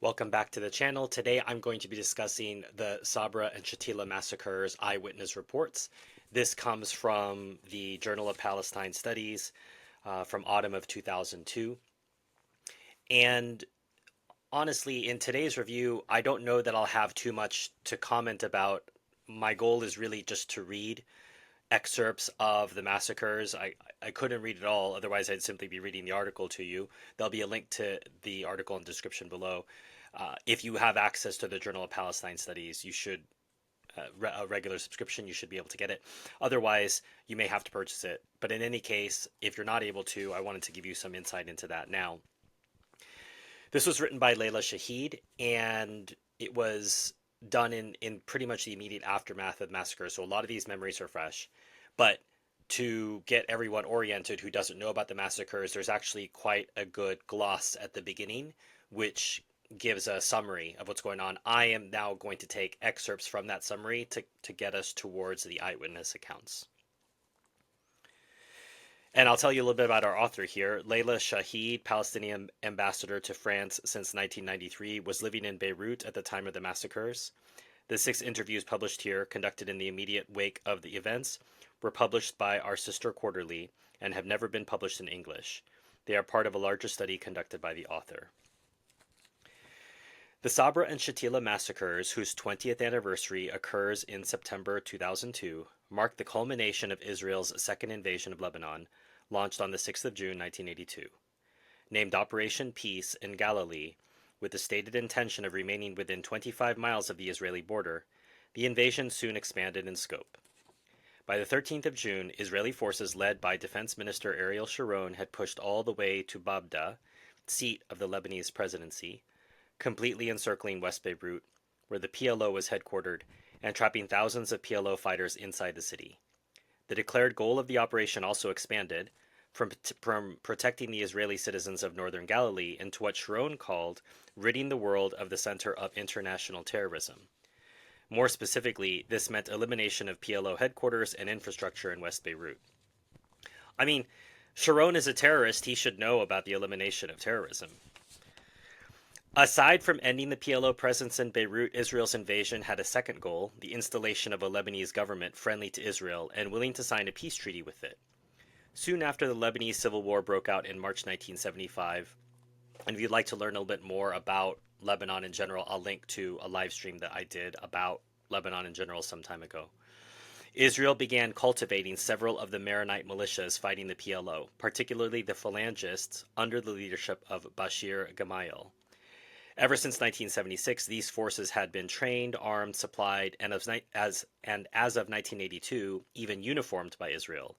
Welcome back to the channel. Today I'm going to be discussing the Sabra and Shatila massacres eyewitness reports. This comes from the Journal of Palestine Studies from autumn of 2002. And honestly, in today's review, I don't know that I'll have too much to comment about. My goal is really just to read excerpts of the massacres. I couldn't read it all, otherwise I'd simply be reading the article to you. There'll be a link to the article in the description below. If you have access to the Journal of Palestine Studies, you should a regular subscription, you should be able to get it. Otherwise, you may have to purchase it. But in any case, if you're not able to, I wanted to give you some insight into that now. This was written by Leila Shahid, and it was done in pretty much the immediate aftermath of massacres. So a lot of these memories are fresh. But to get everyone oriented who doesn't know about the massacres, there's actually quite a good gloss at the beginning, which gives a summary of what's going on. I am now going to take excerpts from that summary to get us towards the eyewitness accounts. And I'll tell you a little bit about our author here. Leila Shahid, Palestinian ambassador to France since 1993, was living in Beirut at the time of the massacres. The 6 interviews published here, conducted in the immediate wake of the events, were published by our sister quarterly and have never been published in English. They are part of a larger study conducted by the author. The Sabra and Shatila massacres, whose 20th anniversary occurs in September 2002, marked the culmination of Israel's second invasion of Lebanon, launched on the 6th of June 1982. Named Operation Peace in Galilee, with the stated intention of remaining within 25 miles of the Israeli border, the invasion soon expanded in scope. By the 13th of June, Israeli forces led by Defense Minister Ariel Sharon had pushed all the way to Babda, seat of the Lebanese presidency, completely encircling West Beirut, where the PLO was headquartered, and trapping thousands of PLO fighters inside the city. The declared goal of the operation also expanded from protecting the Israeli citizens of northern Galilee into what Sharon called ridding the world of the center of international terrorism. More specifically, this meant elimination of PLO headquarters and infrastructure in West Beirut. I mean, Sharon is a terrorist. He should know about the elimination of terrorism. Aside from ending the PLO presence in Beirut, Israel's invasion had a second goal, the installation of a Lebanese government friendly to Israel and willing to sign a peace treaty with it. Soon after the Lebanese Civil War broke out in March 1975, and if you'd like to learn a little bit more about Lebanon in general, I'll link to a live stream that I did about Lebanon in general some time ago. Israel began cultivating several of the Maronite militias fighting the PLO, particularly the Phalangists under the leadership of Bashir Gemayel. Ever since 1976, these forces had been trained, armed, supplied, and as of 1982, even uniformed by Israel,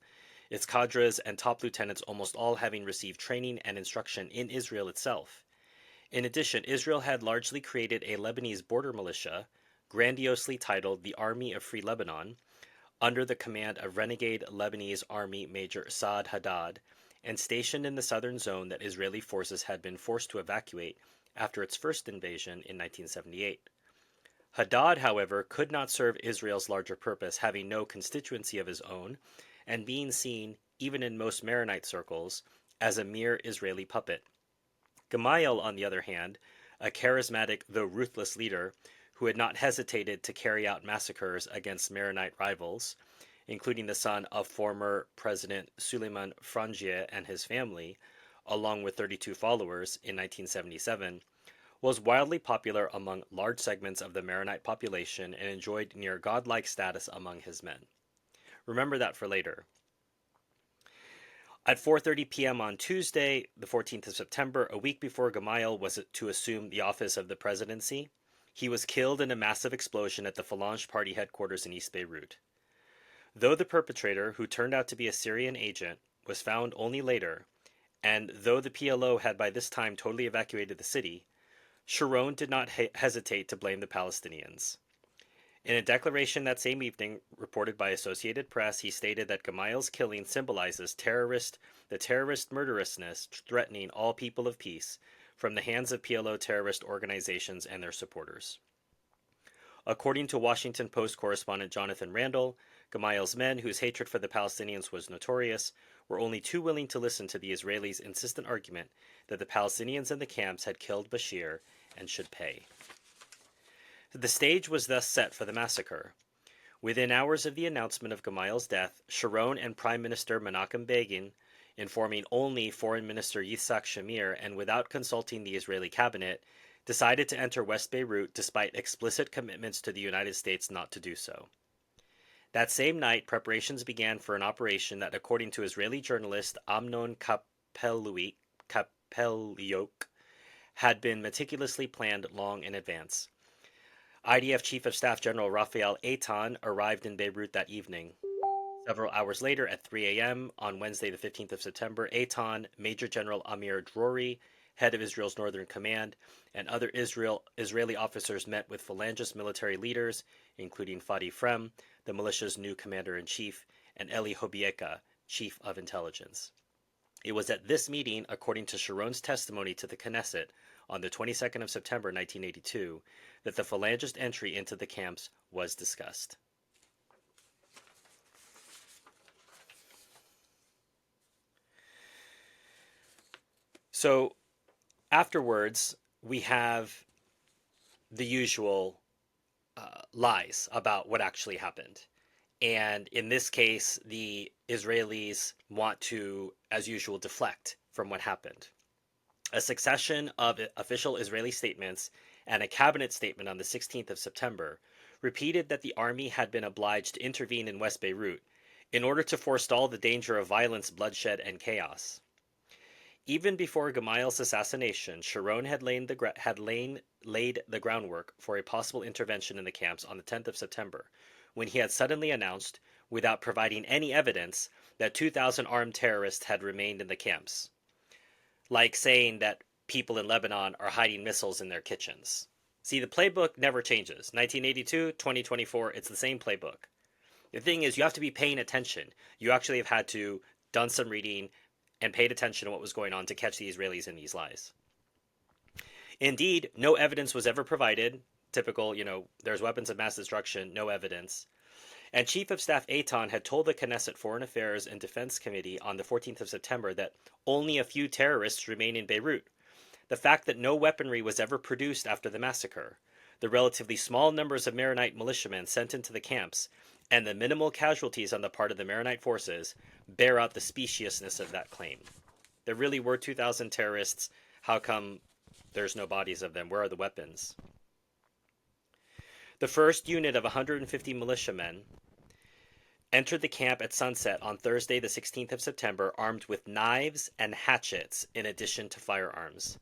its cadres and top lieutenants almost all having received training and instruction in Israel itself. In addition, Israel had largely created a Lebanese border militia, grandiosely titled the Army of Free Lebanon, under the command of renegade Lebanese Army Major Saad Haddad, and stationed in the southern zone that Israeli forces had been forced to evacuate after its first invasion in 1978. Haddad, however, could not serve Israel's larger purpose, having no constituency of his own, and being seen, even in most Maronite circles, as a mere Israeli puppet. Gemayel, on the other hand, a charismatic though ruthless leader who had not hesitated to carry out massacres against Maronite rivals, including the son of former President Suleiman Frangieh and his family, along with 32 followers in 1977, was wildly popular among large segments of the Maronite population and enjoyed near godlike status among his men. Remember that for later. At 4:30 p.m. on Tuesday, the 14th of September, a week before Gemayel was to assume the office of the presidency, he was killed in a massive explosion at the Phalange Party headquarters in East Beirut. Though the perpetrator, who turned out to be a Syrian agent, was found only later, and though the PLO had by this time totally evacuated the city, Sharon did not hesitate to blame the Palestinians. In a declaration that same evening, reported by Associated Press, he stated that Gemayel's killing symbolizes the terrorist murderousness threatening all people of peace from the hands of PLO terrorist organizations and their supporters. According to Washington Post correspondent Jonathan Randall, Gemayel's men, whose hatred for the Palestinians was notorious, were only too willing to listen to the Israelis' insistent argument that the Palestinians in the camps had killed Bashir and should pay. The stage was thus set for the massacre. Within hours of the announcement of Gemayel's death, Sharon and Prime Minister Menachem Begin, informing only Foreign Minister Yitzhak Shamir and without consulting the Israeli cabinet, decided to enter West Beirut despite explicit commitments to the United States not to do so. That same night, preparations began for an operation that, according to Israeli journalist Amnon Kapeliuk, had been meticulously planned long in advance. IDF Chief of Staff General Raphael Eitan arrived in Beirut that evening. Several hours later, at 3 a.m. on Wednesday, the 15th of September, Eitan, Major General Amir Drori, head of Israel's Northern Command, and other Israeli officers met with Phalangist military leaders, including Fadi Frem, the militia's new commander-in-chief, and Eli Hobieka, chief of intelligence. It was at this meeting, according to Sharon's testimony to the Knesset on the 22nd of September 1982, that the Phalangist entry into the camps was discussed. So, afterwards, we have the usual lies about what actually happened. And in this case, the Israelis want to, as usual, deflect from what happened. A succession of official Israeli statements and a cabinet statement on the 16th of September repeated that the army had been obliged to intervene in West Beirut in order to forestall the danger of violence, bloodshed, and chaos. Even before Gemayel's assassination, Sharon had laid the groundwork for a possible intervention in the camps on the 10th of September, when he had suddenly announced, without providing any evidence, that 2,000 armed terrorists had remained in the camps. Like saying that people in Lebanon are hiding missiles in their kitchens. See, the playbook never changes. 1982, 2024, it's the same playbook. The thing is, you have to be paying attention. You actually have had to done some reading and paid attention to what was going on to catch the Israelis in these lies. Indeed, no evidence was ever provided. Typical, there's weapons of mass destruction, no evidence. And Chief of Staff Eitan had told the Knesset Foreign Affairs and Defense Committee on the 14th of September that only a few terrorists remain in Beirut. The fact that no weaponry was ever produced after the massacre, the relatively small numbers of Maronite militiamen sent into the camps, and the minimal casualties on the part of the Maronite forces bear out the speciousness of that claim. There really were 2,000 terrorists. How come there's no bodies of them? Where are the weapons? The first unit of 150 militiamen entered the camp at sunset on Thursday, the 16th of September, armed with knives and hatchets in addition to firearms.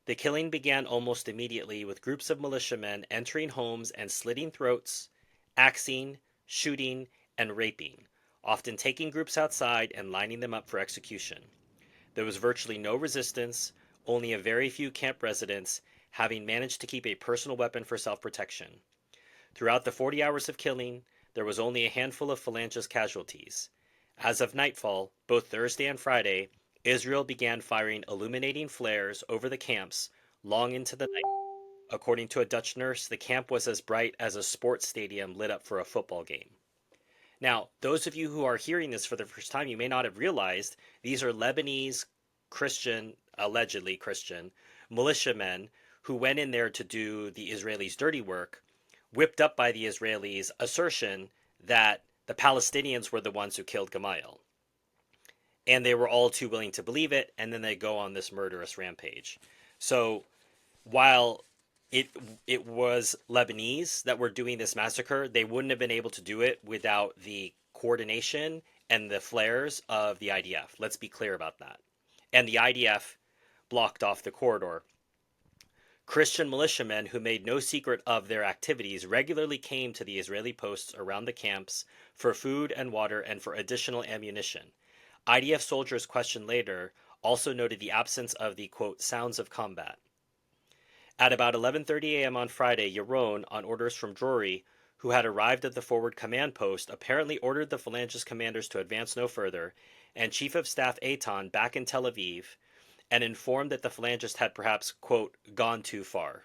The killing began almost immediately, with groups of militiamen entering homes and slitting throats, axing, shooting, and raping, often taking groups outside and lining them up for execution. There was virtually no resistance, only a very few camp residents having managed to keep a personal weapon for self-protection. Throughout the 40 hours of killing, there was only a handful of Phalangist casualties. As of nightfall, both Thursday and Friday, Israel began firing illuminating flares over the camps long into the night. According to a Dutch nurse, the camp was as bright as a sports stadium lit up for a football game. Now, those of you who are hearing this for the first time, you may not have realized these are Lebanese Christian, allegedly Christian, militiamen who went in there to do the Israelis' dirty work, whipped up by the Israelis' assertion that the Palestinians were the ones who killed Gemayel. And they were all too willing to believe it, and then they go on this murderous rampage. So while it was Lebanese that were doing this massacre, they wouldn't have been able to do it without the coordination and the flares of the IDF. Let's be clear about that. And the IDF blocked off the corridor. Christian militiamen who made no secret of their activities regularly came to the Israeli posts around the camps for food and water and for additional ammunition. IDF soldiers questioned later also noted the absence of the, quote, sounds of combat. At about 11:30 a.m. on Friday, Yaron, on orders from Drori, who had arrived at the forward command post, apparently ordered the Phalangist commanders to advance no further, and Chief of Staff Eitan back in Tel Aviv, and informed that the Phalangists had perhaps, quote, gone too far.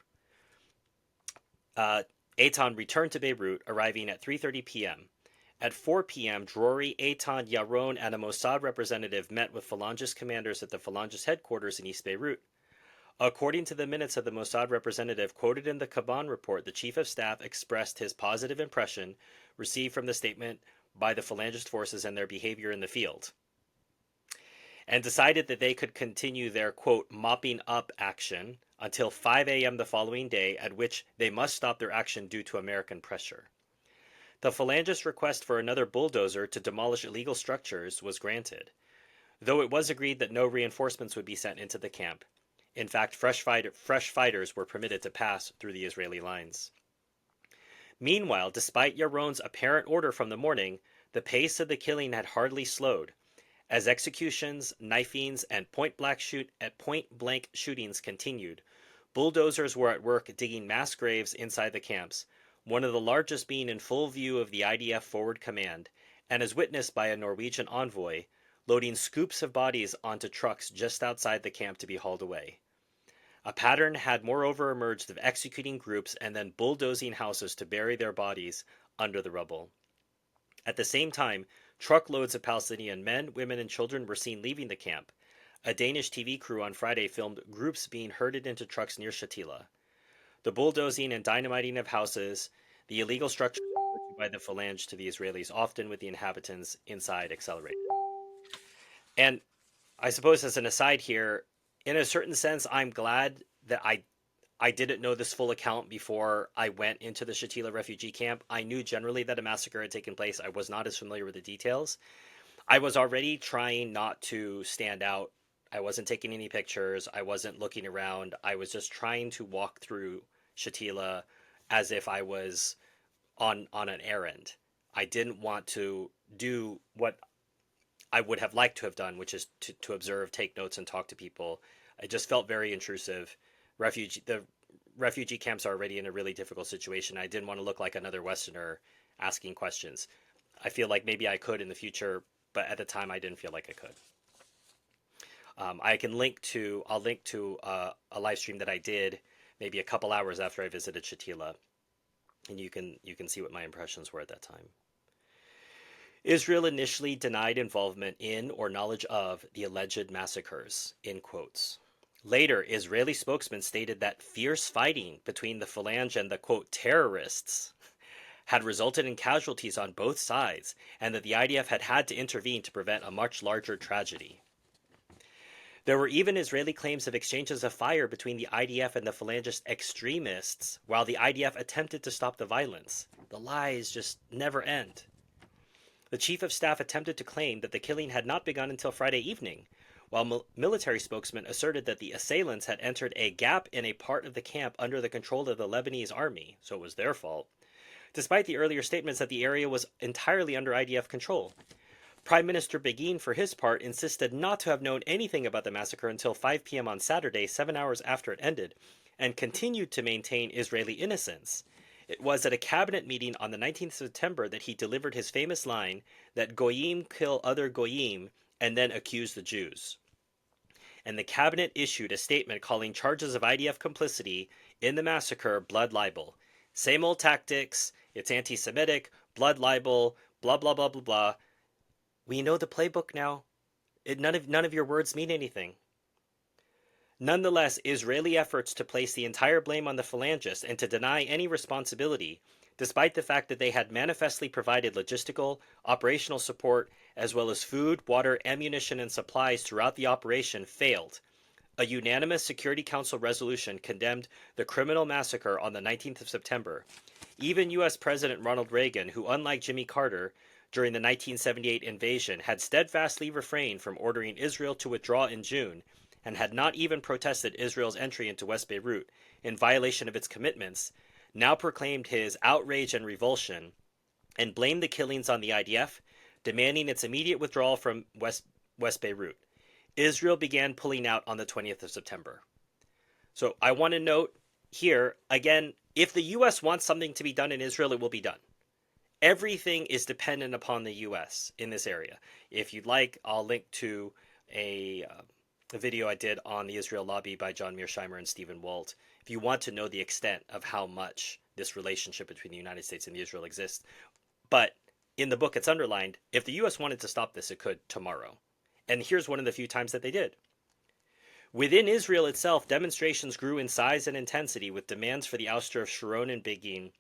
Eitan returned to Beirut, arriving at 3:30 p.m. At 4 p.m., Drori, Eitan, Yaron, and a Mossad representative met with Phalangist commanders at the Phalangist headquarters in East Beirut. According to the minutes of the Mossad representative quoted in the Kaban report, the chief of staff expressed his positive impression received from the statement by the Phalangist forces and their behavior in the field, and decided that they could continue their, quote, mopping up action until 5 a.m. the following day, at which they must stop their action due to American pressure. The Phalangist request for another bulldozer to demolish illegal structures was granted, though it was agreed that no reinforcements would be sent into the camp. In fact, fresh fighters were permitted to pass through the Israeli lines. Meanwhile, despite Yaron's apparent order from the morning, the pace of the killing had hardly slowed, as executions, knifings, and point-blank shootings continued. Bulldozers were at work digging mass graves inside the camps, one of the largest being in full view of the IDF forward command, and as witnessed by a Norwegian envoy, loading scoops of bodies onto trucks just outside the camp to be hauled away. A pattern had moreover emerged of executing groups and then bulldozing houses to bury their bodies under the rubble. At the same time, truckloads of Palestinian men, women, and children were seen leaving the camp. A Danish TV crew on Friday filmed groups being herded into trucks near Shatila. The bulldozing and dynamiting of houses, the illegal structures by the Phalange to the Israelis, often with the inhabitants inside, accelerated. And I suppose as an aside here, in a certain sense, I'm glad that I didn't know this full account before I went into the Shatila refugee camp. I knew generally that a massacre had taken place. I was not as familiar with the details. I was already trying not to stand out. I wasn't taking any pictures. I wasn't looking around. I was just trying to walk through Shatila as if I was on an errand. I didn't want to do what I would have liked to have done, which is to observe, take notes, and talk to people. It just felt very intrusive. The refugee camps are already in a really difficult situation. I didn't want to look like another Westerner asking questions. I feel like maybe I could in the future, but at the time I didn't feel like I could. I'll link to a live stream that I did maybe a couple hours after I visited Shatila, and you can see what my impressions were at that time. Israel initially denied involvement in or knowledge of the alleged massacres, in quotes. Later, Israeli spokesman stated that fierce fighting between the Phalange and the, quote, terrorists had resulted in casualties on both sides, and that the IDF had to intervene to prevent a much larger tragedy. There were even Israeli claims of exchanges of fire between the IDF and the Phalangist extremists while the IDF attempted to stop the violence. The lies just never end. The chief of staff attempted to claim that the killing had not begun until Friday evening, while military spokesmen asserted that the assailants had entered a gap in a part of the camp under the control of the Lebanese army, so it was their fault, despite the earlier statements that the area was entirely under IDF control. Prime Minister Begin, for his part, insisted not to have known anything about the massacre until 5 p.m. on Saturday, 7 hours after it ended, and continued to maintain Israeli innocence. It was at a cabinet meeting on the 19th of September that he delivered his famous line that Goyim kill other Goyim and then accuse the Jews. And the cabinet issued a statement calling charges of IDF complicity in the massacre blood libel. Same old tactics, it's anti-Semitic, blood libel, blah, blah, blah, blah, blah. We know the playbook now. None of your words mean anything. Nonetheless, Israeli efforts to place the entire blame on the Phalangists and to deny any responsibility, despite the fact that they had manifestly provided logistical, operational support, as well as food, water, ammunition, and supplies throughout the operation, failed. A unanimous Security Council resolution condemned the criminal massacre on the 19th of September. Even U.S. President Ronald Reagan, who, unlike Jimmy Carter, during the 1978 invasion, had steadfastly refrained from ordering Israel to withdraw in June, and had not even protested Israel's entry into West Beirut in violation of its commitments, now proclaimed his outrage and revulsion, and blamed the killings on the IDF, demanding its immediate withdrawal from West Beirut. Israel began pulling out on the 20th of September. So I want to note here, again, if the U.S. wants something to be done in Israel, it will be done. Everything is dependent upon the U.S. in this area. If you'd like, I'll link to a video I did on the Israel lobby by John Mearsheimer and Stephen Walt. If you want to know the extent of how much this relationship between the United States and Israel exists. But in the book, it's underlined, if the U.S. wanted to stop this, it could tomorrow. And here's one of the few times that they did. Within Israel itself, demonstrations grew in size and intensity, with demands for the ouster of Sharon and Begin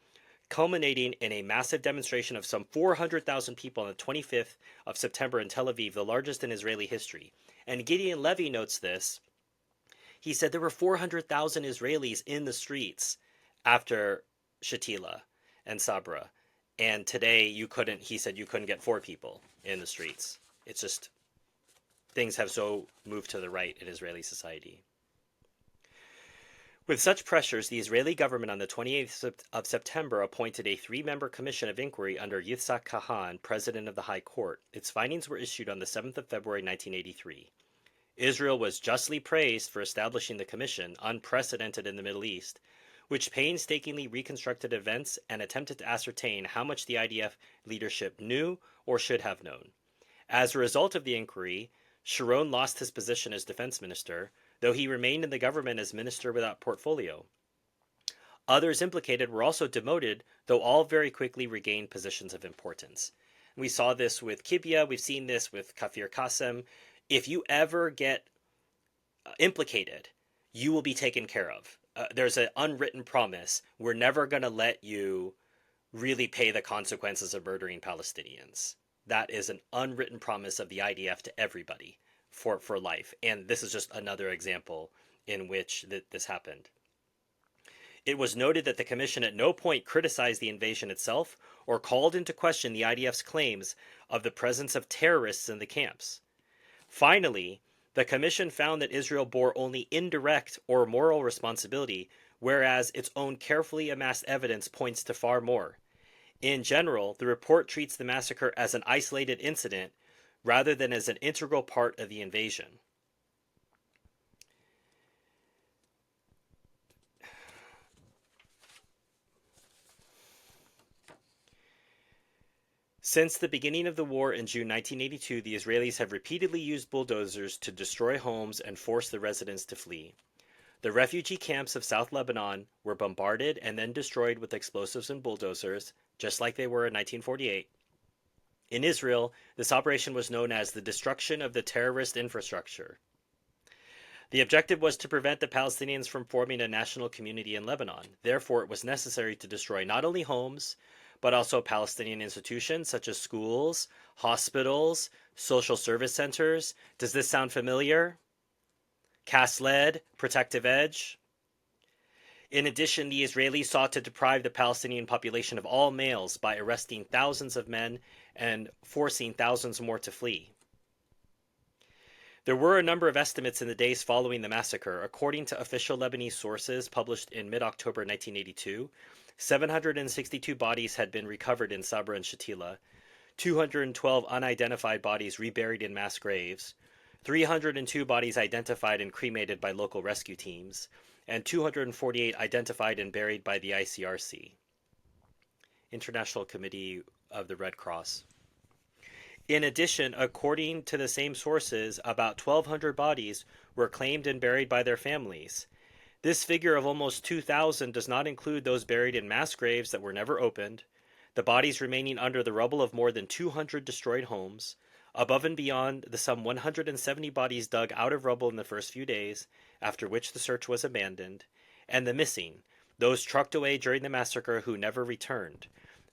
culminating in a massive demonstration of some 400,000 people on the 25th of September in Tel Aviv, the largest in Israeli history. And Gideon Levy notes this. He said there were 400,000 Israelis in the streets after Shatila and Sabra. And today he said you couldn't get 4 people in the streets. It's just, things have so moved to the right in Israeli society. With such pressures, the Israeli government on the 28th of September appointed a 3-member commission of inquiry under Yitzhak Kahan, president of the High Court. Its findings were issued on the 7th of February 1983. Israel was justly praised for establishing the commission, unprecedented in the Middle East, which painstakingly reconstructed events and attempted to ascertain how much the IDF leadership knew or should have known. As a result of the inquiry, Sharon lost his position as defense minister, though he remained in the government as minister without portfolio. Others implicated were also demoted, though all very quickly regained positions of importance. We saw this with Kibya, we've seen this with Kafir Qasem. If you ever get implicated, you will be taken care of. There's an unwritten promise. We're never going to let you really pay the consequences of murdering Palestinians. That is an unwritten promise of the IDF to everybody for life. And this is just another example in which this happened. It was noted that the commission at no point criticized the invasion itself or called into question the IDF's claims of the presence of terrorists in the camps. Finally, the commission found that Israel bore only indirect or moral responsibility, whereas its own carefully amassed evidence points to far more. In general, the report treats the massacre as an isolated incident rather than as an integral part of the invasion. Since the beginning of the war in June 1982, the Israelis have repeatedly used bulldozers to destroy homes and force the residents to flee. The refugee camps of South Lebanon were bombarded and then destroyed with explosives and bulldozers, just like they were in 1948. In Israel, this operation was known as the destruction of the terrorist infrastructure. The objective was to prevent the Palestinians from forming a national community in Lebanon. Therefore, it was necessary to destroy not only homes, but also Palestinian institutions such as schools, hospitals, social service centers. Does this sound familiar? Cast lead, protective edge. In addition, the Israelis sought to deprive the Palestinian population of all males by arresting thousands of men and forcing thousands more to flee. There were a number of estimates in the days following the massacre. According to official Lebanese sources published in mid-October 1982, 762 bodies had been recovered in Sabra and Shatila, 212 unidentified bodies reburied in mass graves, 302 bodies identified and cremated by local rescue teams, and 248 identified and buried by the ICRC, International Committee of the Red Cross. In addition, according to the same sources, about 1,200 bodies were claimed and buried by their families. This figure of almost 2,000 does not include those buried in mass graves that were never opened, the bodies remaining under the rubble of more than 200 destroyed homes, above and beyond the some 170 bodies dug out of rubble in the first few days, after which the search was abandoned, and the missing, those trucked away during the massacre who never returned.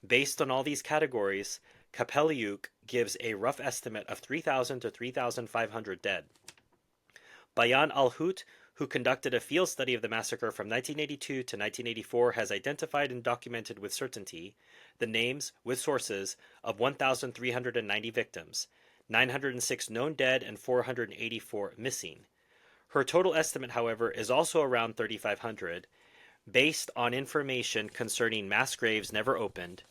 Based on all these categories, Kapeliuk gives a rough estimate of 3,000 to 3,500 dead. Bayan al-Hut, who conducted a field study of the massacre from 1982 to 1984, has identified and documented with certainty the names, with sources, of 1,390 victims, 906 known dead and 484 missing. Her total estimate, however, is also around 3,500, based on information concerning mass graves never opened,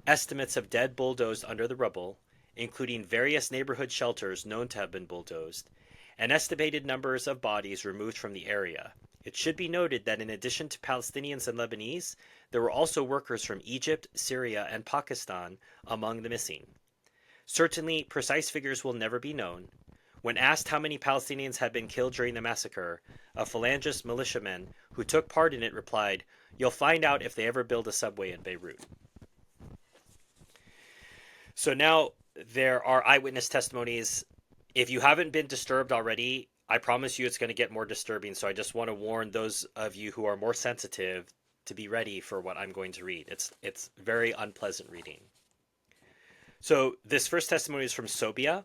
estimates of dead bulldozed under the rubble, including various neighborhood shelters known to have been bulldozed, and estimated numbers of bodies removed from the area. It should be noted that in addition to Palestinians and Lebanese, there were also workers from Egypt, Syria, and Pakistan among the missing. Certainly, precise figures will never be known. When asked how many Palestinians had been killed during the massacre, a Phalangist militiaman who took part in it replied, "You'll find out if they ever build a subway in Beirut." So now there are eyewitness testimonies. If you haven't been disturbed already, I promise you it's going to get more disturbing, so I just want to warn those of you who are more sensitive to be ready for what I'm going to read. It's very unpleasant reading. So this first testimony is from Sobia.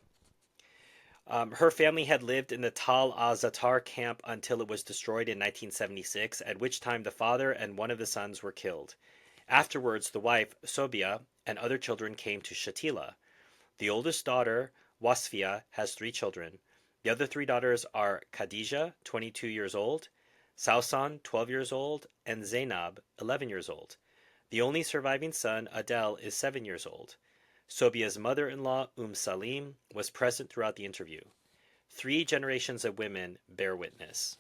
Her family had lived in the Tal al-Zatar camp until it was destroyed in 1976, at which time the father and one of the sons were killed. Afterwards, the wife, Sobia, and other children came to Shatila. The oldest daughter, Wasfia, has 3 children. The other 3 daughters are Khadija, 22 years old, Sausan, 12 years old, and Zainab, 11 years old. The only surviving son, Adel, is 7 years old. Sobia's mother-in-law, Salim, was present throughout the interview. 3 generations of women bear witness.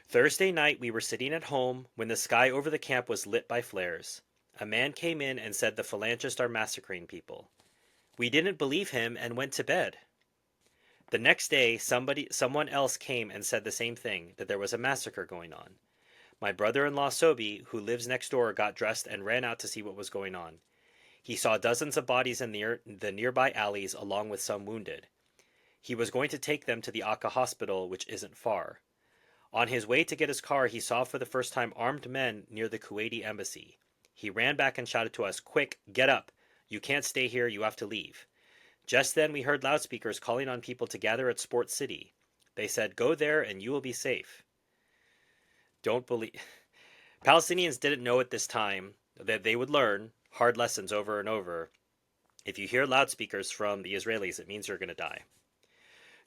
Thursday night, we were sitting at home when the sky over the camp was lit by flares. A man came in and said the phalangists are massacring people. We didn't believe him and went to bed. The next day, someone else came and said the same thing, that there was a massacre going on. My brother-in-law Sobi, who lives next door, got dressed and ran out to see what was going on. He saw dozens of bodies in the nearby alleys along with some wounded. He was going to take them to the Akka hospital, which isn't far. On his way to get his car, he saw for the first time armed men near the Kuwaiti embassy. He ran back and shouted to us, "Quick, get up! You can't stay here, you have to leave." Just then we heard loudspeakers calling on people to gather at Sports City. They said, "Go there and you will be safe." Don't believe... Palestinians didn't know at this time that they would learn hard lessons over and over. If you hear loudspeakers from the Israelis, it means you're going to die.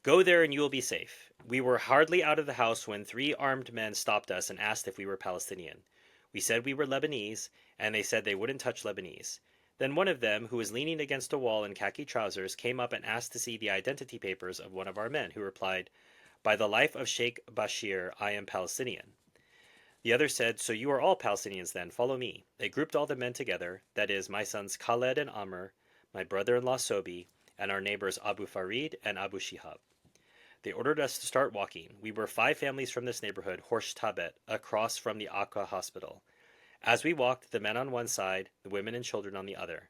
Go there and you will be safe. We were hardly out of the house when 3 armed men stopped us and asked if we were Palestinian. We said we were Lebanese, and they said they wouldn't touch Lebanese. Then one of them, who was leaning against a wall in khaki trousers, came up and asked to see the identity papers of one of our men, who replied, "By the life of Sheikh Bashir, I am Palestinian." The other said, "So you are all Palestinians then, follow me." They grouped all the men together, that is, my sons Khaled and Amr, my brother-in-law Sobi, and our neighbors Abu Farid and Abu Shihab. They ordered us to start walking. We were 5 families from this neighborhood, Horsh Tabet, across from the Akka hospital. As we walked, the men on one side, the women and children on the other.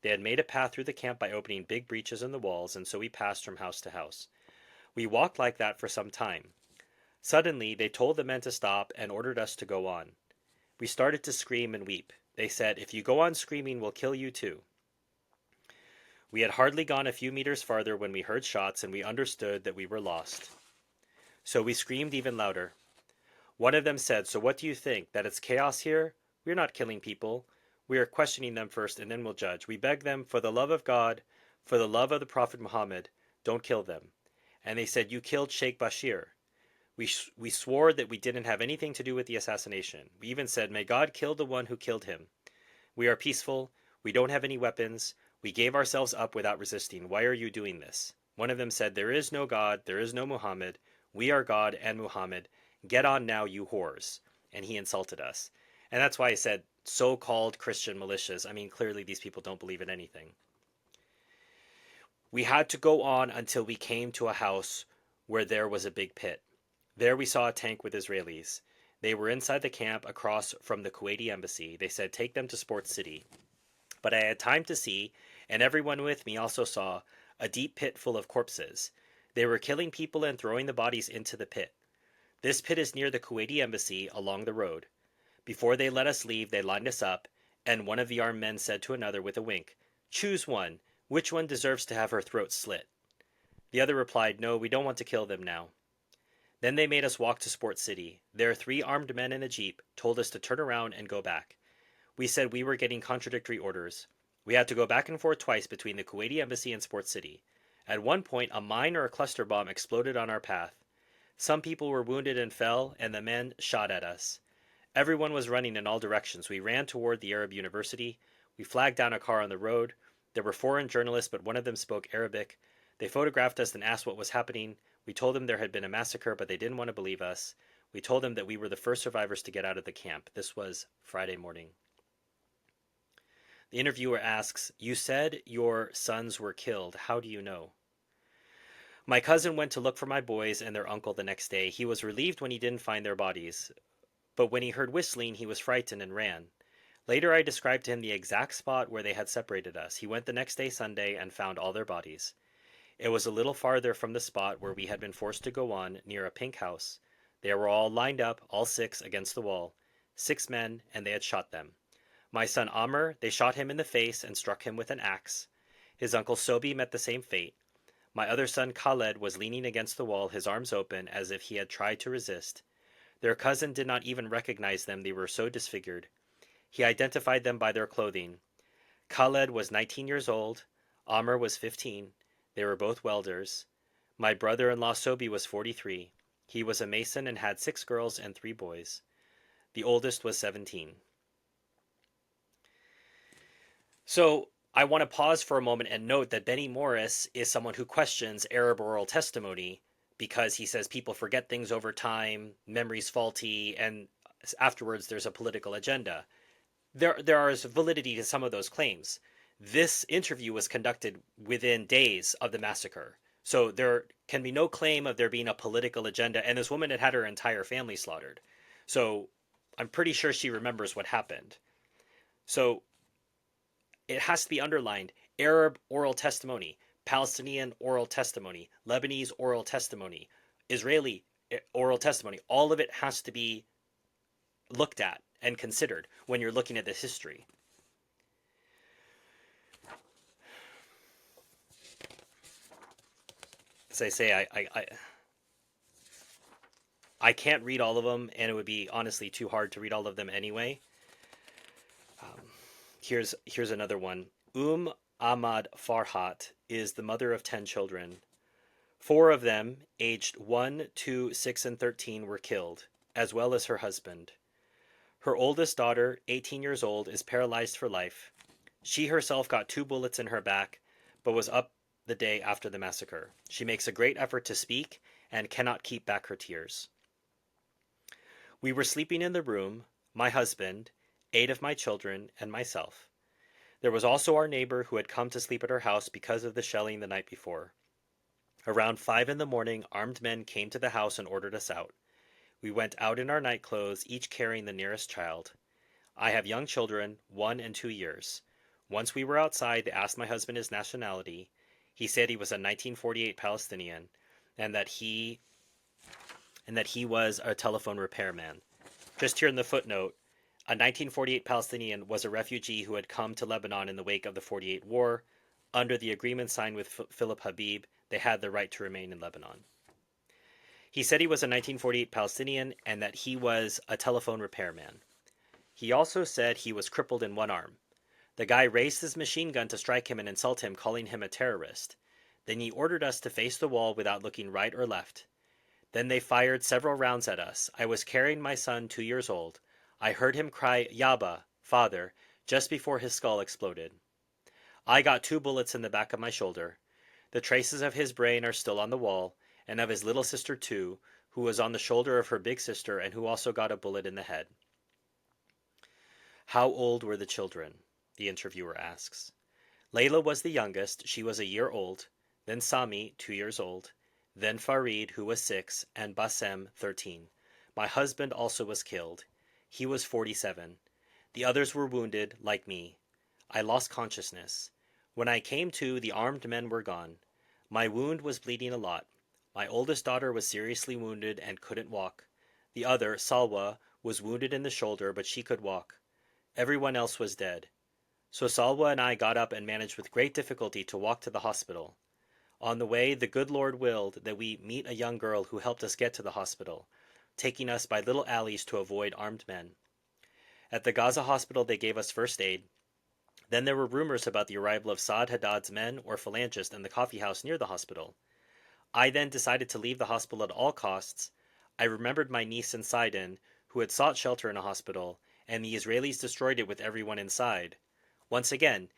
They had made a path through the camp by opening big breaches in the walls, and so we passed from house to house. We walked like that for some time. Suddenly, they told the men to stop and ordered us to go on. We started to scream and weep. They said, "If you go on screaming, we'll kill you too." We had hardly gone a few meters farther when we heard shots and we understood that we were lost. So we screamed even louder. One of them said, "So what do you think, that it's chaos here? We're not killing people. We are questioning them first and then we'll judge. We beg them, for the love of God, for the love of the Prophet Muhammad, don't kill them." And they said, "You killed Sheikh Bashir." We swore that we didn't have anything to do with the assassination. We even said, "May God kill the one who killed him. We are peaceful. We don't have any weapons. We gave ourselves up without resisting. Why are you doing this?" One of them said, "There is no God. There is no Muhammad. We are God and Muhammad. Get on now, you whores." And he insulted us. And that's why I said so-called Christian militias. I mean, clearly these people don't believe in anything. We had to go on until we came to a house where there was a big pit. There we saw a tank with Israelis. They were inside the camp across from the Kuwaiti embassy. They said, "Take them to Sports City." But I had time to see, and everyone with me also saw, a deep pit full of corpses. They were killing people and throwing the bodies into the pit. This pit is near the Kuwaiti embassy along the road. Before they let us leave, they lined us up, and one of the armed men said to another with a wink, "Choose one. Which one deserves to have her throat slit?" The other replied, "No, we don't want to kill them now." Then they made us walk to Sports City. There 3 armed men in a jeep told us to turn around and go back. We said we were getting contradictory orders. We had to go back and forth twice between the Kuwaiti embassy and Sports City. At one point, a mine or a cluster bomb exploded on our path. Some people were wounded and fell, and the men shot at us. Everyone was running in all directions. We ran toward the Arab University. We flagged down a car on the road. There were foreign journalists, but one of them spoke Arabic. They photographed us and asked what was happening. We told them there had been a massacre, but they didn't want to believe us. We told them that we were the first survivors to get out of the camp. This was Friday morning. The interviewer asks, "You said your sons were killed. How do you know?" My cousin went to look for my boys and their uncle the next day. He was relieved when he didn't find their bodies, but when he heard whistling, he was frightened and ran. Later I described to him the exact spot where they had separated us. He went the next day, Sunday, and found all their bodies. It was a little farther from the spot where we had been forced to go on, near a pink house. They were all lined up, all six, against the wall. 6 men, and they had shot them. My son Amr, they shot him in the face and struck him with an axe. His uncle Sobi met the same fate. My other son Khaled was leaning against the wall, his arms open, as if he had tried to resist. Their cousin did not even recognize them, they were so disfigured. He identified them by their clothing. Khaled was 19 years old. Amr was 15. They were both welders. My brother-in-law Sobi was 43. He was a mason and had 6 girls and 3 boys. The oldest was 17. So I want to pause for a moment and note that Benny Morris is someone who questions Arab oral testimony because he says people forget things over time, memory's faulty, and afterwards there's a political agenda. There is validity to some of those claims. This interview was conducted within days of the massacre. So there can be no claim of there being a political agenda, and this woman had her entire family slaughtered. So I'm pretty sure she remembers what happened. So it has to be underlined: Arab oral testimony, Palestinian oral testimony, Lebanese oral testimony, Israeli oral testimony. All of it has to be looked at and considered when you're looking at this history. As I say, I can't read all of them, and it would be honestly too hard to read all of them anyway. Here's another one. Ahmad Farhat is the mother of 10 children. 4 of them, aged 1, 2, 6, and 13, were killed, as well as her husband. Her oldest daughter, 18 years old, is paralyzed for life. She herself got 2 bullets in her back, but was up the day after the massacre. She makes a great effort to speak and cannot keep back her tears. We were sleeping in the room, my husband, 8 of my children, and myself. There was also our neighbor who had come to sleep at her house because of the shelling the night before. Around 5 in the morning, armed men came to the house and ordered us out. We went out in our night clothes, each carrying the nearest child. I have young children, 1 and 2 years. Once we were outside, they asked my husband his nationality. He said he was a 1948 Palestinian, and that he was a telephone repairman. Just here in the footnote, a 1948 Palestinian was a refugee who had come to Lebanon in the wake of the 48 war. Under the agreement signed with Philip Habib, they had the right to remain in Lebanon. He said he was a 1948 Palestinian and that he was a telephone repairman. He also said he was crippled in one arm. The guy raised his machine gun to strike him and insult him, calling him a terrorist. Then he ordered us to face the wall without looking right or left. Then they fired several rounds at us. I was carrying my son, 2 years old. I heard him cry, "Yaba, father," just before his skull exploded. I got 2 bullets in the back of my shoulder. The traces of his brain are still on the wall, and of his little sister too, who was on the shoulder of her big sister and who also got a bullet in the head. How old were the children? The interviewer asks. Leila was the youngest, she was a year old, then Sami, 2 years old, then Farid, who was 6, and Bassem, 13. My husband also was killed. He was 47. The others were wounded, like me. I lost consciousness. When I came to, the armed men were gone. My wound was bleeding a lot. My oldest daughter was seriously wounded and couldn't walk. The other, Salwa, was wounded in the shoulder, but she could walk. Everyone else was dead. So Salwa and I got up and managed with great difficulty to walk to the hospital. On the way, the good Lord willed that we meet a young girl who helped us get to the hospital, taking us by little alleys to avoid armed men. At the Gaza hospital, they gave us first aid. Then there were rumors about the arrival of Saad Haddad's men or phalangists in the coffee house near the hospital. I then decided to leave the hospital at all costs. I remembered my niece in Sidon, who had sought shelter in a hospital, and the Israelis destroyed it with everyone inside. Once again,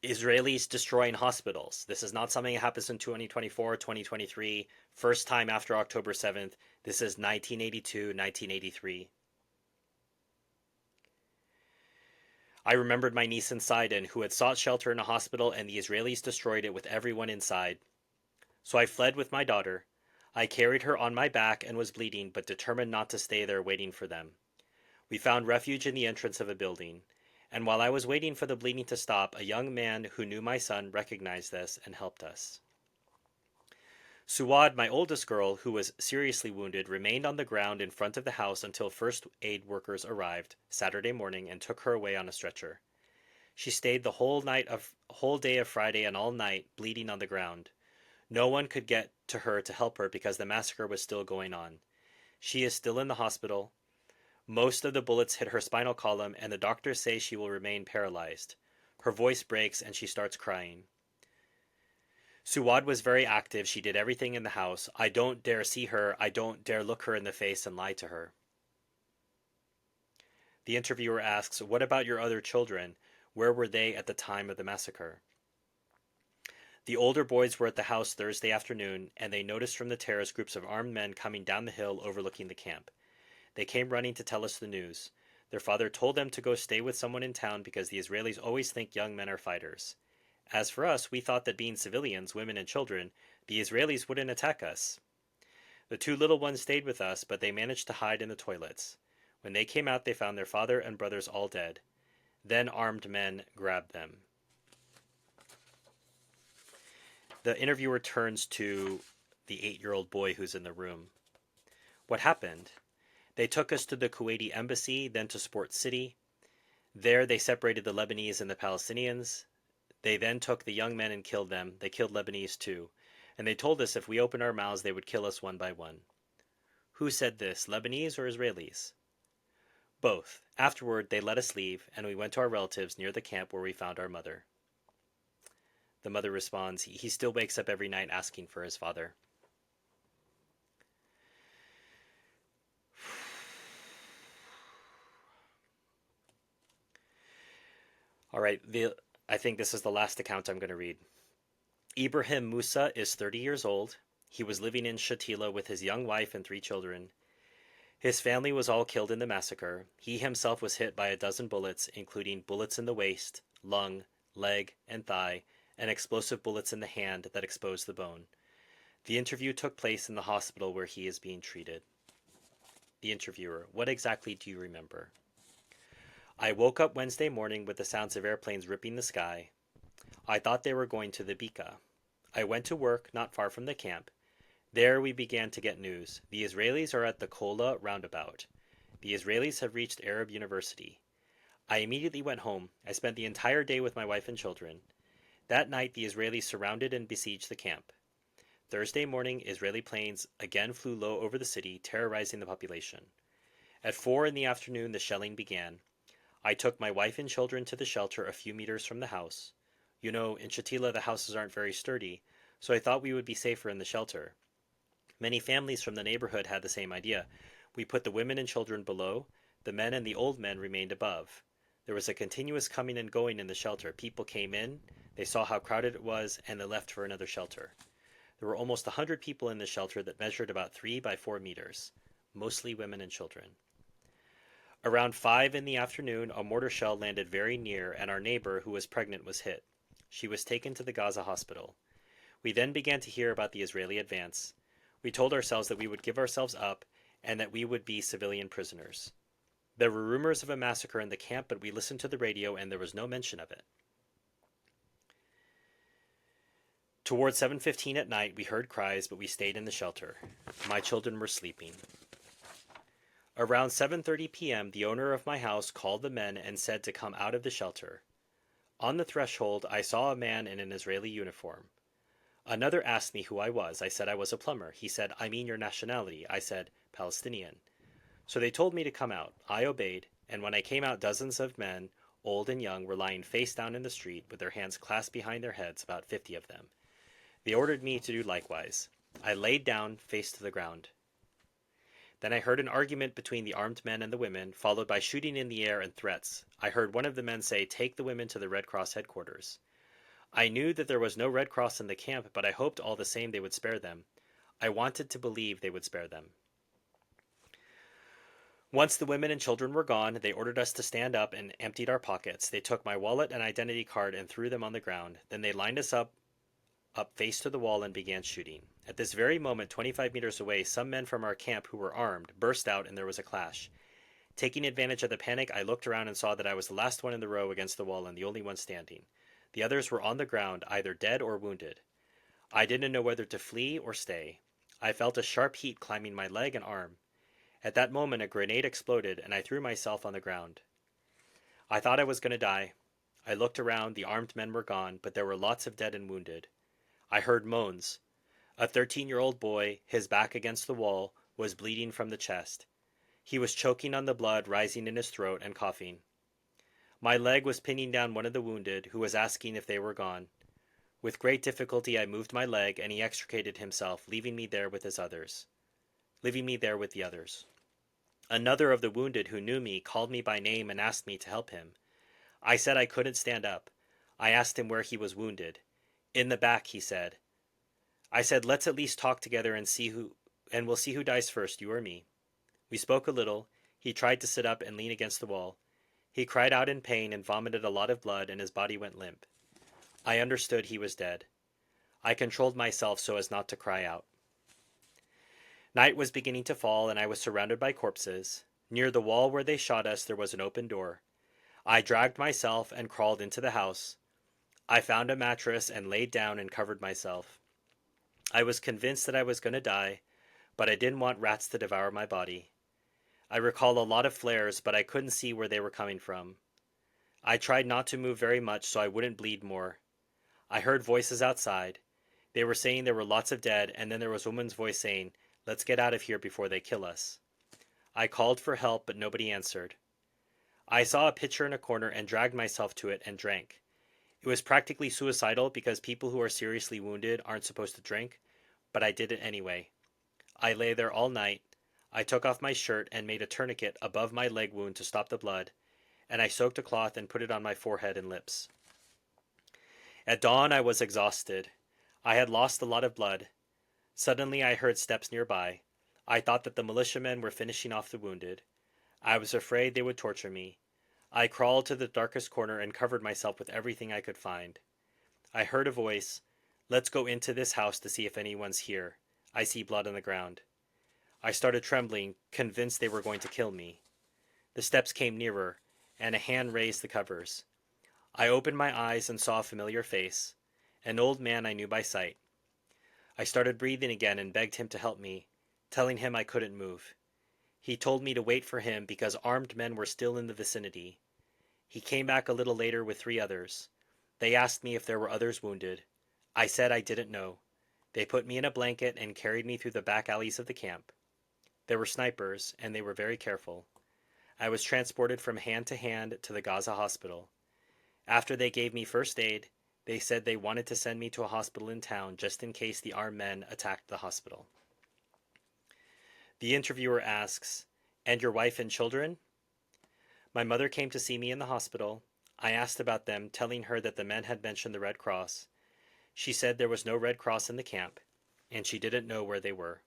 Israelis destroying hospitals. This is not something that happens in 2024, 2023, first time after October 7th. This is 1982, 1983. I remembered my niece in Sidon, who had sought shelter in a hospital, and the Israelis destroyed it with everyone inside. So I fled with my daughter. I carried her on my back and was bleeding, but determined not to stay there waiting for them. We found refuge in the entrance of a building, and while I was waiting for the bleeding to stop, a young man who knew my son recognized us and helped us. Suad, my oldest girl, who was seriously wounded, remained on the ground in front of the house until first aid workers arrived Saturday morning and took her away on a stretcher. She stayed the whole day of Friday and all night, bleeding on the ground. No one could get to her to help her because the massacre was still going on. She is still in the hospital. Most of the bullets hit her spinal column, and the doctors say she will remain paralyzed. Her voice breaks and she starts crying. Suad was very active. She did everything in the house. I don't dare see her. I don't dare look her in the face and lie to her. The interviewer asks, "What about your other children? Where were they at the time of the massacre?" The older boys were at the house Thursday afternoon, and they noticed from the terrace groups of armed men coming down the hill overlooking the camp. They came running to tell us the news. Their father told them to go stay with someone in town because the Israelis always think young men are fighters. As for us, we thought that being civilians, women and children, the Israelis wouldn't attack us. The two little ones stayed with us, but they managed to hide in the toilets. When they came out, they found their father and brothers all dead. Then armed men grabbed them. The interviewer turns to the 8-year-old boy who's in the room. What happened? They took us to the Kuwaiti embassy, then to Sport City. There they separated the Lebanese and the Palestinians. They then took the young men and killed them. They killed Lebanese too. And they told us if we opened our mouths, they would kill us one by one. Who said this, Lebanese or Israelis? Both. Afterward, they let us leave, and we went to our relatives near the camp where we found our mother. The mother responds, he still wakes up every night asking for his father. All right, I think this is the last account I'm going to read. Ibrahim Musa is 30 years old. He was living in Shatila with his young wife and 3 children. His family was all killed in the massacre. He himself was hit by a dozen bullets, including bullets in the waist, lung, leg, and thigh, and explosive bullets in the hand that exposed the bone. The interview took place in the hospital where he is being treated. The interviewer: what exactly do you remember? I woke up Wednesday morning with the sounds of airplanes ripping the sky. I thought they were going to the Bika. I went to work not far from the camp. There we began to get news. The Israelis are at the Kola roundabout. The Israelis have reached Arab University. I immediately went home. I spent the entire day with my wife and children. That night the Israelis surrounded and besieged the camp. Thursday morning, Israeli planes again flew low over the city, terrorizing the population. At 4 in the afternoon, the shelling began. I took my wife and children to the shelter a few meters from the house. You know, in Shatila the houses aren't very sturdy, so I thought we would be safer in the shelter. Many families from the neighborhood had the same idea. We put the women and children below. The men and the old men remained above. There was a continuous coming and going in the shelter. People came in, they saw how crowded it was, and they left for another shelter. There were almost 100 people in the shelter that measured about 3 by 4 meters, mostly women and children. Around 5 in the afternoon, a mortar shell landed very near, and our neighbor, who was pregnant, was hit. She was taken to the Gaza hospital. We then began to hear about the Israeli advance. We told ourselves that we would give ourselves up and that we would be civilian prisoners. There were rumors of a massacre in the camp, but we listened to the radio and there was no mention of it. Toward 7:15 at night, we heard cries, but we stayed in the shelter. My children were sleeping. Around 7:30 p.m., the owner of my house called the men and said to come out of the shelter. On the threshold, I saw a man in an Israeli uniform. Another asked me who I was. I said I was a plumber. He said, I mean your nationality. I said, Palestinian. So they told me to come out. I obeyed, and when I came out, dozens of men, old and young, were lying face down in the street with their hands clasped behind their heads, about 50 of them. They ordered me to do likewise. I laid down, face to the ground. Then I heard an argument between the armed men and the women, followed by shooting in the air and threats. I heard one of the men say, take the women to the Red Cross headquarters. I knew that there was no Red Cross in the camp, but I hoped all the same they would spare them. I wanted to believe they would spare them. Once the women and children were gone, they ordered us to stand up and emptied our pockets. They took my wallet and identity card and threw them on the ground. Then they lined us up face to the wall and began shooting. At this very moment, 25 meters away, some men from our camp who were armed burst out and there was a clash. Taking advantage of the panic, I looked around and saw that I was the last one in the row against the wall and the only one standing. The others were on the ground, either dead or wounded. I didn't know whether to flee or stay. I felt a sharp heat climbing my leg and arm. At that moment, a grenade exploded, and I threw myself on the ground. I thought I was going to die. I looked around, the armed men were gone, but there were lots of dead and wounded. I heard moans. A 13-year-old boy, his back against the wall, was bleeding from the chest. He was choking on the blood rising in his throat and coughing. My leg was pinning down one of the wounded, who was asking if they were gone. With great difficulty I moved my leg, and he extricated himself, leaving me there with the others. Another of the wounded who knew me called me by name and asked me to help him. I said I couldn't stand up. I asked him where he was wounded. In the back, he said. I said, let's at least talk together and we'll see who dies first, you or me. We spoke a little. He tried to sit up and lean against the wall. He cried out in pain and vomited a lot of blood, and his body went limp. I understood he was dead. I controlled myself so as not to cry out. Night was beginning to fall, and I was surrounded by corpses. Near the wall where they shot us there was an open door. I dragged myself and crawled into the house. I found a mattress and laid down and covered myself. I was convinced that I was going to die, but I didn't want rats to devour my body. I recall a lot of flares, but I couldn't see where they were coming from. I tried not to move very much so I wouldn't bleed more. I heard voices outside. They were saying there were lots of dead, and then there was a woman's voice saying, let's get out of here before they kill us. I called for help, but nobody answered. I saw a pitcher in a corner and dragged myself to it and drank. It was practically suicidal because people who are seriously wounded aren't supposed to drink, but I did it anyway. I lay there all night. I took off my shirt and made a tourniquet above my leg wound to stop the blood, and I soaked a cloth and put it on my forehead and lips. At dawn I was exhausted. I had lost a lot of blood. Suddenly I heard steps nearby. I thought that the militiamen were finishing off the wounded. I was afraid they would torture me. I crawled to the darkest corner and covered myself with everything I could find. I heard a voice, let's go into this house to see if anyone's here. I see blood on the ground. I started trembling, convinced they were going to kill me. The steps came nearer, and a hand raised the covers. I opened my eyes and saw a familiar face, an old man I knew by sight. I started breathing again and begged him to help me, telling him I couldn't move. He told me to wait for him because armed men were still in the vicinity. He came back a little later with 3 others. They asked me if there were others wounded. I said I didn't know. They put me in a blanket and carried me through the back alleys of the camp. There were snipers, and they were very careful. I was transported from hand to hand to the Gaza hospital. After they gave me first aid, they said they wanted to send me to a hospital in town just in case the armed men attacked the hospital. The interviewer asks, and your wife and children? My mother came to see me in the hospital. I asked about them, telling her that the men had mentioned the Red Cross. She said there was no Red Cross in the camp, and she didn't know where they were.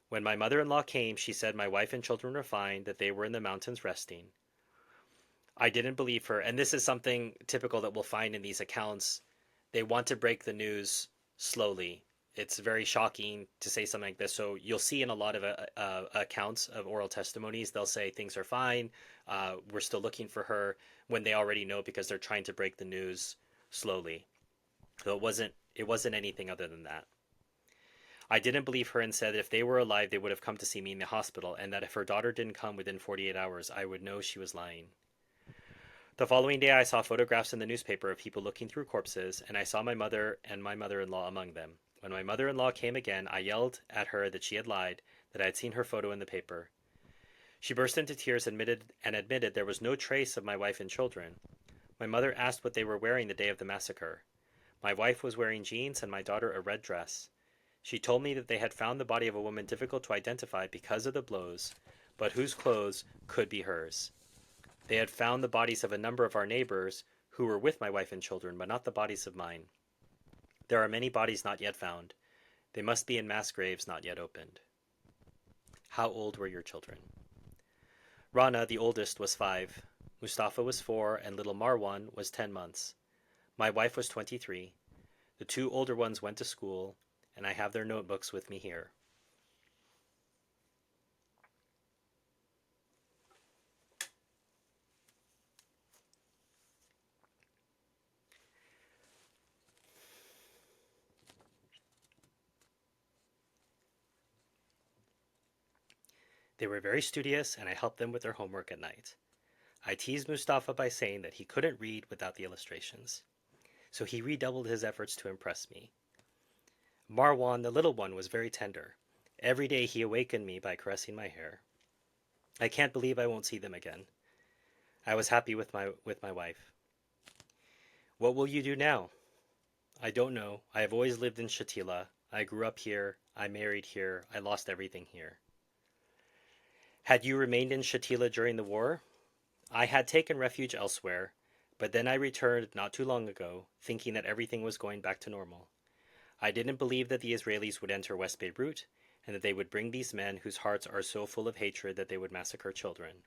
When my mother-in-law came, she said my wife and children were fine, that they were in the mountains resting. I didn't believe her, and this is something typical that we'll find in these accounts. They want to break the news slowly. It's very shocking to say something like this. So you'll see in a lot of accounts of oral testimonies, they'll say things are fine, we're still looking for her, when they already know because they're trying to break the news slowly. So it wasn't anything other than that. I didn't believe her and said that if they were alive, they would have come to see me in the hospital, and that if her daughter didn't come within 48 hours, I would know she was lying. The following day I saw photographs in the newspaper of people looking through corpses, and I saw my mother and my mother-in-law among them. When my mother-in-law came again, I yelled at her that she had lied, that I had seen her photo in the paper. She burst into tears and admitted there was no trace of my wife and children. My mother asked what they were wearing the day of the massacre. My wife was wearing jeans and my daughter a red dress. She told me that they had found the body of a woman difficult to identify because of the blows, but whose clothes could be hers. They had found the bodies of a number of our neighbors who were with my wife and children, but not the bodies of mine. There are many bodies not yet found. They must be in mass graves not yet opened. How old were your children? Rana, the oldest, was 5. Mustafa was 4, and little Marwan was 10 months. My wife was 23. The 2 older ones went to school, and I have their notebooks with me here. They were very studious, and I helped them with their homework at night. I teased Mustafa by saying that he couldn't read without the illustrations, so he redoubled his efforts to impress me. Marwan, the little one, was very tender. Every day he awakened me by caressing my hair. I can't believe I won't see them again. I was happy with my wife. What will you do now? I don't know. I have always lived in Shatila. I grew up here. I married here. I lost everything here. Had you remained in Shatila during the war? I had taken refuge elsewhere, but then I returned not too long ago, thinking that everything was going back to normal. I didn't believe that the Israelis would enter West Beirut, and that they would bring these men whose hearts are so full of hatred that they would massacre children.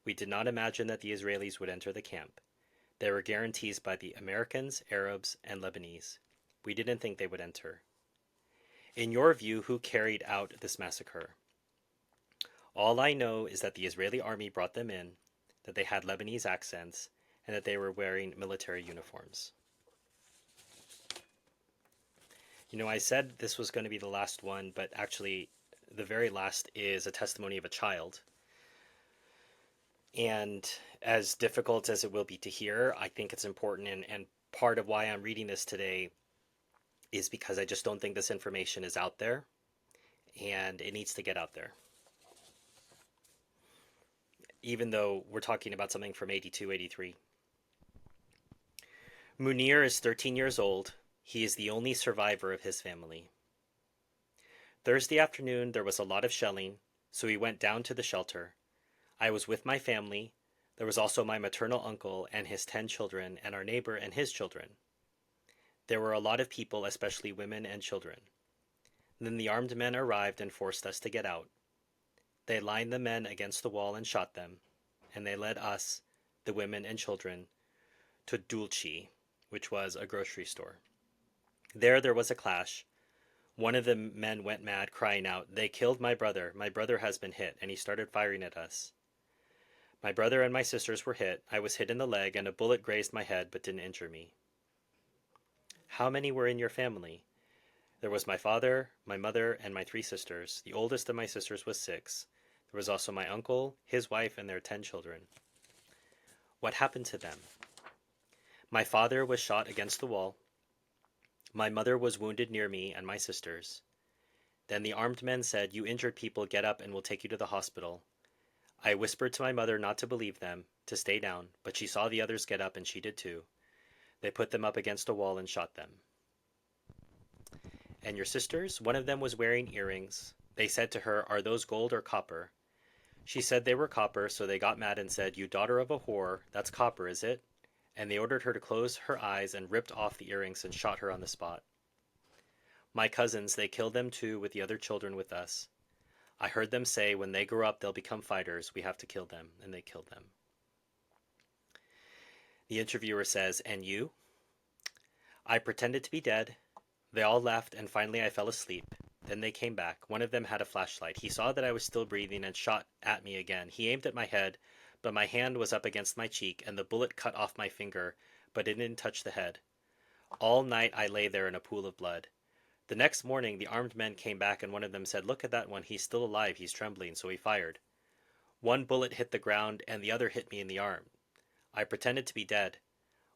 We did not imagine that the Israelis would enter the camp. There were guarantees by the Americans, Arabs, and Lebanese. We didn't think they would enter. In your view, who carried out this massacre? All I know is that the Israeli army brought them in, that they had Lebanese accents, and that they were wearing military uniforms. You know, I said this was going to be the last one, but actually, the very last is a testimony of a child. And as difficult as it will be to hear, I think it's important, and part of why I'm reading this today is because I just don't think this information is out there, and it needs to get out there. Even though we're talking about something from 82, 83. Munir is 13 years old. He is the only survivor of his family. Thursday afternoon, there was a lot of shelling, so we went down to the shelter. I was with my family. There was also my maternal uncle and his 10 children, and our neighbor and his children. There were a lot of people, especially women and children. Then the armed men arrived and forced us to get out. They lined the men against the wall and shot them, and they led us, the women and children, to Dulci, which was a grocery store. There was a clash. One of the men went mad, crying out, "They killed my brother. My brother has been hit," and he started firing at us. My brother and my sisters were hit. I was hit in the leg, and a bullet grazed my head but didn't injure me. How many were in your family? There was my father, my mother, and my 3 sisters. The oldest of my sisters was 6. There was also my uncle, his wife, and their 10 children. What happened to them? My father was shot against the wall. My mother was wounded near me and my sisters. Then the armed men said, "You injured people, get up and we'll take you to the hospital." I whispered to my mother not to believe them, to stay down, but she saw the others get up and she did too. They put them up against a wall and shot them. And your sisters? One of them was wearing earrings. They said to her, "Are those gold or copper?" She said they were copper, so they got mad and said, "You daughter of a whore, that's copper, is it?" And they ordered her to close her eyes and ripped off the earrings and shot her on the spot. My cousins, they killed them too with the other children with us. I heard them say when they grow up they'll become fighters, we have to kill them, and they killed them. The interviewer says, "And you?" I pretended to be dead. They all left, and finally I fell asleep. Then they came back. One of them had a flashlight. He saw that I was still breathing and shot at me again. He aimed at my head, but my hand was up against my cheek, and the bullet cut off my finger, but it didn't touch the head. All night I lay there in a pool of blood. The next morning the armed men came back, and one of them said, "Look at that one, he's still alive, he's trembling," so he fired. One bullet hit the ground, and the other hit me in the arm. I pretended to be dead.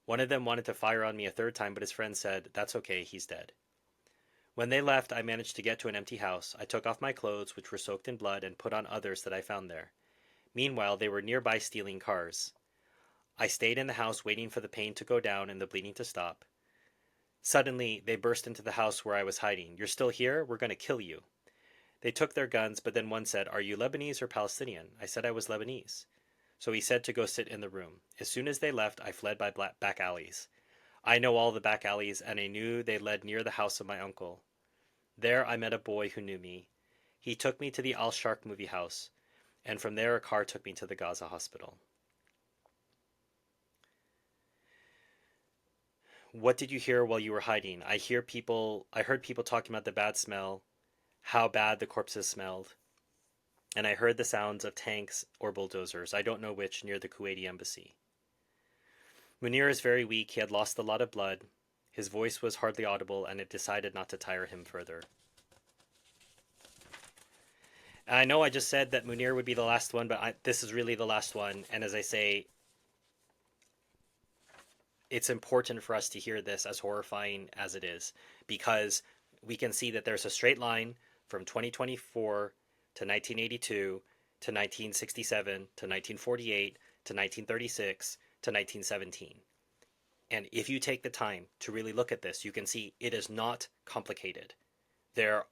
One of them wanted to fire on me a third time, but his friend said, "That's okay, he's dead." When they left, I managed to get to an empty house. I took off my clothes, which were soaked in blood, and put on others that I found there. Meanwhile, they were nearby stealing cars. I stayed in the house waiting for the pain to go down and the bleeding to stop. Suddenly, they burst into the house where I was hiding. "You're still here? We're going to kill you." They took their guns, but then one said, "Are you Lebanese or Palestinian?" I said I was Lebanese. So he said to go sit in the room. As soon as they left, I fled by back alleys. I know all the back alleys, and I knew they led near the house of my uncle. There I met a boy who knew me. He took me to the Al-Sharq movie house, and from there a car took me to the Gaza hospital. What did you hear while you were hiding? I heard people talking about the bad smell, how bad the corpses smelled, and I heard the sounds of tanks or bulldozers, I don't know which, near the Kuwaiti embassy. Munir is very weak. He had lost a lot of blood. His voice was hardly audible, and it decided not to tire him further. I know I just said that Munir would be the last one, but this is really the last one. And as I say, it's important for us to hear this, as horrifying as it is, because we can see that there's a straight line from 2024 to 1982 to 1967 to 1948 to 1936 to 1917. And if you take the time to really look at this, you can see it is not complicated. There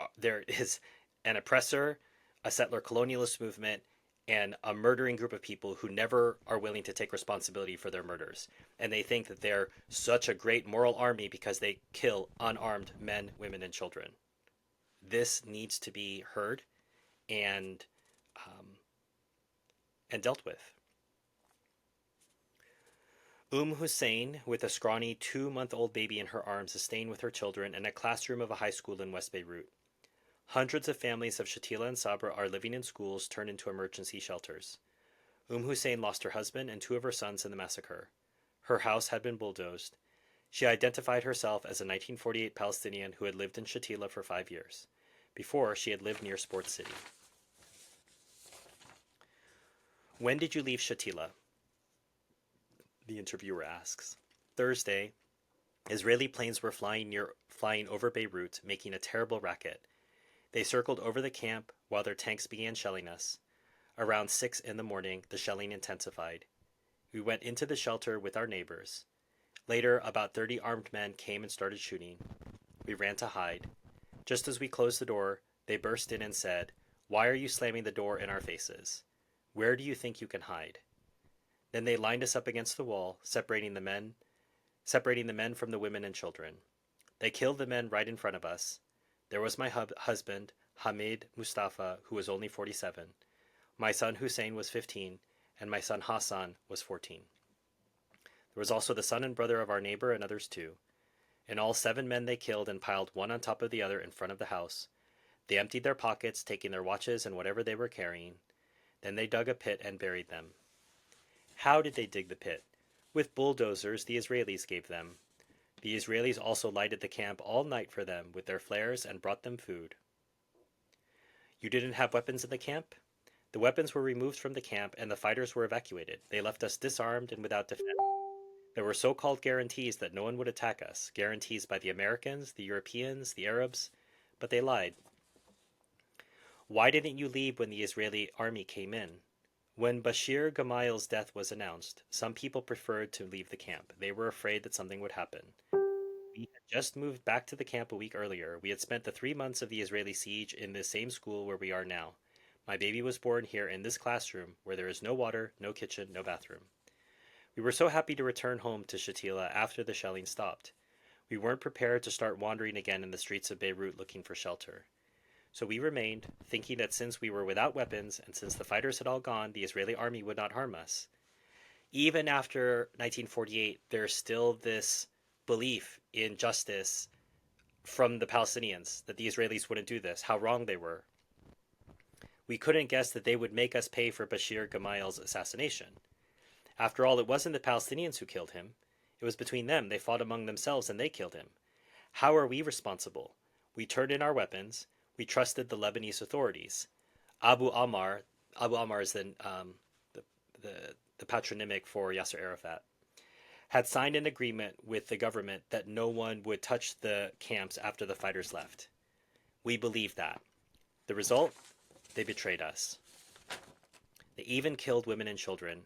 is an oppressor, a settler colonialist movement, and a murdering group of people who never are willing to take responsibility for their murders. And they think that they're such a great moral army because they kill unarmed men, women, and children. This needs to be heard and um, and dealt with. Hussein, with a scrawny 2-month-old baby in her arms, is staying with her children in a classroom of a high school in West Beirut. Hundreds of families of Shatila and Sabra are living in schools turned into emergency shelters. Hussein lost her husband and 2 of her sons in the massacre. Her house had been bulldozed. She identified herself as a 1948 Palestinian who had lived in Shatila for 5 years. Before, she had lived near Sports City. When did you leave Shatila? The interviewer asks. Thursday. Israeli planes were flying over Beirut, making a terrible racket. They circled over the camp while their tanks began shelling us. Around 6 in the morning, the shelling intensified. We went into the shelter with our neighbors. Later, about 30 armed men came and started shooting. We ran to hide. Just as we closed the door, they burst in and said, "Why are you slamming the door in our faces? Where do you think you can hide?" Then they lined us up against the wall, separating the men from the women and children. They killed the men right in front of us. There was my husband, Hamid Mustafa, who was only 47. My son Hussein was 15, and my son Hassan was 14. There was also the son and brother of our neighbor and others too. In all, 7 men they killed and piled one on top of the other in front of the house. They emptied their pockets, taking their watches and whatever they were carrying. Then they dug a pit and buried them. How did they dig the pit? With bulldozers the Israelis gave them. The Israelis also lighted the camp all night for them with their flares and brought them food. You didn't have weapons in the camp? The weapons were removed from the camp and the fighters were evacuated. They left us disarmed and without defense. There were so-called guarantees that no one would attack us, guarantees by the Americans, the Europeans, the Arabs, but they lied. Why didn't you leave when the Israeli army came in? When Bashir Gamayel's death was announced, some people preferred to leave the camp. They were afraid that something would happen. We had just moved back to the camp a week earlier. We had spent the 3 months of the Israeli siege in the same school where we are now. My baby was born here in this classroom, where there is no water, no kitchen, no bathroom. We were so happy to return home to Shatila after the shelling stopped. We weren't prepared to start wandering again in the streets of Beirut looking for shelter. So we remained, thinking that since we were without weapons and since the fighters had all gone, the Israeli army would not harm us. Even after 1948, there's still this belief in justice from the Palestinians that the Israelis wouldn't do this, how wrong they were. We couldn't guess that they would make us pay for Bashir Gamayel's assassination. After all, it wasn't the Palestinians who killed him. It was between them. They fought among themselves and they killed him. How are we responsible? We turned in our weapons. We trusted the Lebanese authorities. Abu Ammar is the patronymic for Yasser Arafat, had signed an agreement with the government that no one would touch the camps after the fighters left. We believed that. The result? They betrayed us. They even killed women and children.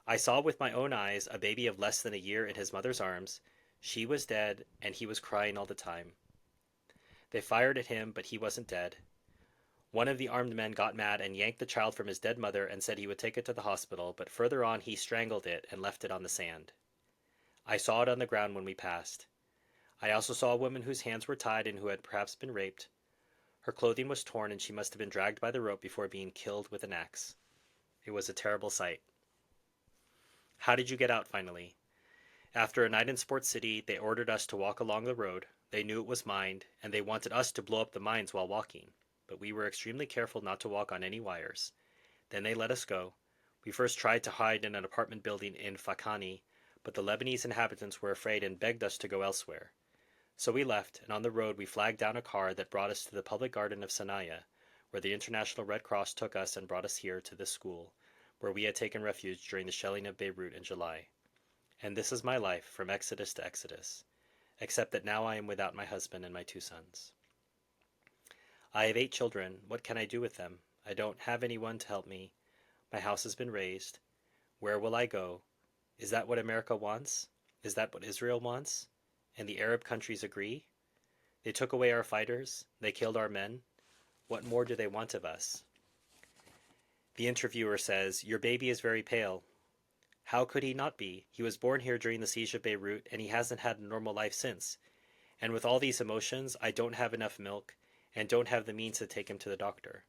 I saw with my own eyes a baby of less than a year in his mother's arms. She was dead, and he was crying all the time. They fired at him, but he wasn't dead. One of the armed men got mad and yanked the child from his dead mother and said he would take it to the hospital, but further on he strangled it and left it on the sand. I saw it on the ground when we passed. I also saw a woman whose hands were tied and who had perhaps been raped. Her clothing was torn and she must have been dragged by the rope before being killed with an axe. It was a terrible sight. How did you get out finally? After a night in Sports City, they ordered us to walk along the road. They knew it was mined, and they wanted us to blow up the mines while walking. But we were extremely careful not to walk on any wires. Then they let us go. We first tried to hide in an apartment building in Fakani, but the Lebanese inhabitants were afraid and begged us to go elsewhere. So we left, and on the road we flagged down a car that brought us to the public garden of Sanaya, where the International Red Cross took us and brought us here to this school, where we had taken refuge during the shelling of Beirut in July. And this is my life from Exodus to Exodus, except that now I am without my husband and my 2 sons. I have 8 children. What can I do with them? I don't have anyone to help me. My house has been razed. Where will I go? Is that what America wants? Is that what Israel wants? And the Arab countries agree? They took away our fighters. They killed our men. What more do they want of us? The interviewer says, "Your baby is very pale." How could he not be? He was born here during the siege of Beirut, and he hasn't had a normal life since. And with all these emotions, I don't have enough milk, and don't have the means to take him to the doctor.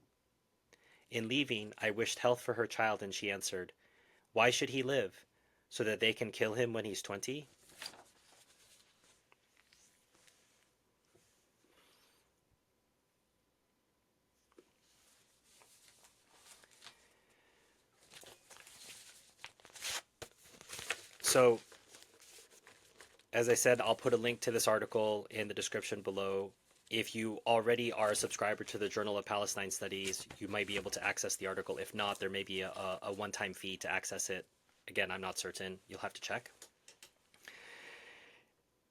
In leaving, I wished health for her child, and she answered, "Why should he live? So that they can kill him when he's 20? So, as I said, I'll put a link to this article in the description below. If you already are a subscriber to the Journal of Palestine Studies, you might be able to access the article. If not, there may be a one-time fee to access it. Again, I'm not certain. You'll have to check.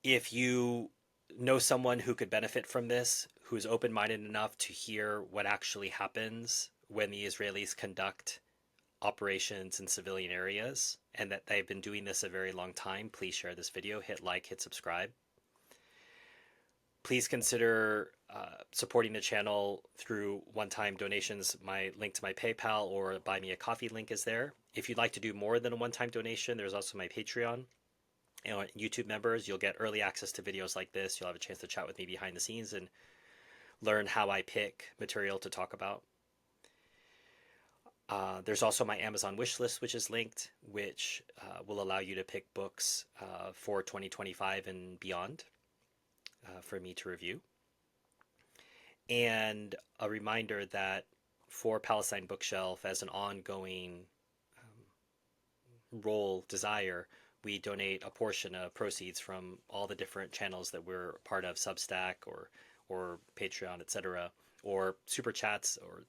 If you know someone who could benefit from this, who's open-minded enough to hear what actually happens when the Israelis conduct operations in civilian areas, and that they've been doing this a very long time, please share this video, hit like, hit subscribe. Please consider supporting the channel through one-time donations. My link to my PayPal or Buy Me a Coffee link is there. If you'd like to do more than a one-time donation, there's also my Patreon. And YouTube members, you'll get early access to videos like this. You'll have a chance to chat with me behind the scenes and learn how I pick material to talk about. There's also my Amazon wish list, which is linked, which will allow you to pick books for 2025 and beyond for me to review. And a reminder that for Palestine Bookshelf, as an ongoing desire, we donate a portion of proceeds from all the different channels that we're part of, Substack or Patreon, etc., or super chats, or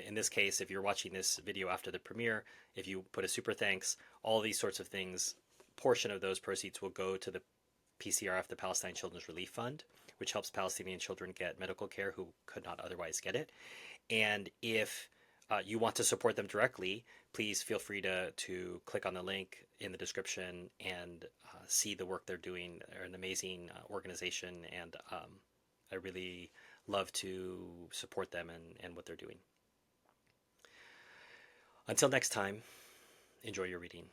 in this case, if you're watching this video after the premiere, if you put a super thanks, all these sorts of things, portion of those proceeds will go to the PCRF, the Palestine Children's Relief Fund, which helps Palestinian children get medical care who could not otherwise get it. And if you want to support them directly, please feel free to click on the link in the description and see the work they're doing. They're an amazing organization, and I really love to support them and what they're doing. Until next time, enjoy your reading.